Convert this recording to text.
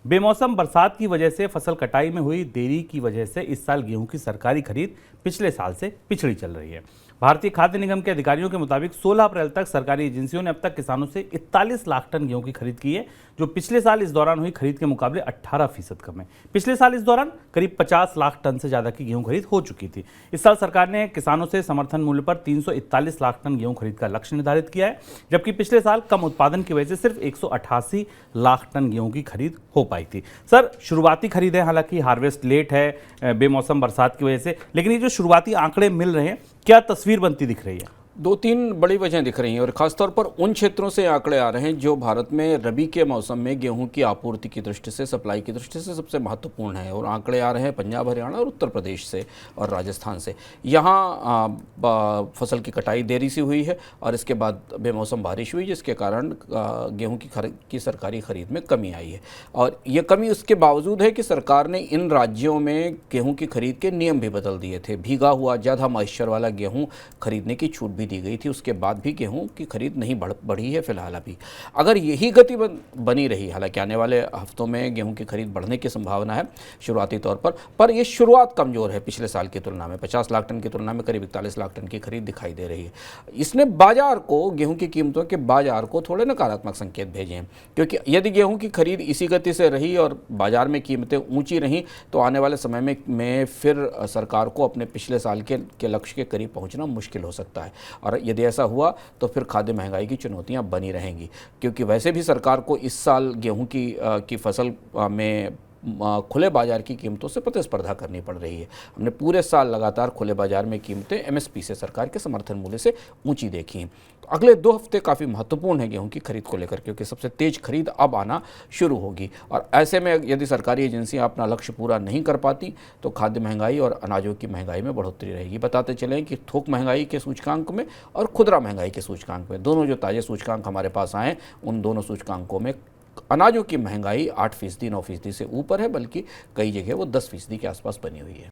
बेमौसम बरसात की वजह से फसल कटाई में हुई देरी की वजह से इस साल गेहूं की सरकारी खरीद पिछले साल से पिछड़ी चल रही है। भारतीय खाद्य निगम के अधिकारियों के मुताबिक 16 अप्रैल तक सरकारी एजेंसियों ने अब तक किसानों से 41 लाख टन गेहूं की खरीद की है, जो पिछले साल इस दौरान हुई खरीद के मुकाबले 18% कम है। पिछले साल इस दौरान करीब 50 लाख टन से ज्यादा की गेहूं खरीद हो चुकी थी। इस साल सरकार ने किसानों से समर्थन मूल्य पर 341 लाख टन गेहूं खरीद का लक्ष्य निर्धारित किया है, जबकि पिछले साल कम उत्पादन की वजह से सिर्फ 188 लाख टन गेहूं की खरीद हो पाई थी। सर, शुरुआती खरीद है, हालांकि हार्वेस्ट लेट है बेमौसम बरसात की वजह से, लेकिन ये जो शुरुआती आंकड़े मिल रहे हैं, क्या तस्वीर बनती दिख रही है? दो तीन बड़ी वजह दिख रही हैं और ख़ासतौर पर उन क्षेत्रों से आंकड़े आ रहे हैं जो भारत में रबी के मौसम में गेहूं की आपूर्ति की दृष्टि से, सप्लाई की दृष्टि से सबसे महत्वपूर्ण है। और आंकड़े आ रहे हैं पंजाब, हरियाणा और उत्तर प्रदेश से और राजस्थान से। यहाँ फसल की कटाई देरी से हुई है और इसके बाद बेमौसम बारिश हुई, जिसके कारण गेहूँ की सरकारी खरीद में कमी आई है। और ये कमी उसके बावजूद है कि सरकार ने इन राज्यों में गेहूँ की खरीद के नियम भी बदल दिए थे। भीगा हुआ, ज़्यादा मॉइस्चर वाला गेहूँ खरीदने की छूट भी दी गई थी। उसके बाद भी गेहूं की खरीद नहीं बढ़ी है फिलहाल। अभी अगर यही गति बनी रही, हालांकि आने वाले हफ्तों में गेहूं की खरीद बढ़ने की संभावना है शुरुआती तौर पर यह शुरुआत कमजोर है पिछले साल की तुलना में। 50 लाख टन की तुलना में करीब 41 लाख टन की खरीद दिखाई दे रही है। इसने बाजार को, गेहूं की कीमतों के बाजार को थोड़े नकारात्मक संकेत भेजे हैं, क्योंकि यदि गेहूं की खरीद इसी गति से रही और बाजार में कीमतें ऊंची रहीं तो आने वाले समय में फिर सरकार को अपने पिछले साल के लक्ष्य के करीब पहुंचना मुश्किल हो सकता है। और यदि ऐसा हुआ तो फिर खाद्य महंगाई की चुनौतियां बनी रहेंगी, क्योंकि वैसे भी सरकार को इस साल गेहूं की फसल में खुले बाजार की कीमतों से प्रतिस्पर्धा करनी पड़ रही है। हमने पूरे साल लगातार खुले बाजार में कीमतें एमएसपी से, सरकार के समर्थन मूल्य से ऊंची देखी हैं। तो अगले 2 हफ्ते काफ़ी महत्वपूर्ण है गेहूं की खरीद को लेकर, क्योंकि सबसे तेज खरीद अब आना शुरू होगी। और ऐसे में यदि सरकारी एजेंसियां अपना लक्ष्य पूरा नहीं कर पाती तो खाद्य महंगाई और अनाजों की महंगाई में बढ़ोतरी रहेगी। बताते चलें कि थोक महंगाई के सूचकांक में और खुदरा महंगाई के सूचकांक में, दोनों जो ताज़े सूचकांक हमारे पास आए, उन दोनों सूचकांकों में अनाजों की महंगाई 8%, 9% से ऊपर है, बल्कि कई जगह वो 10% के आसपास बनी हुई है।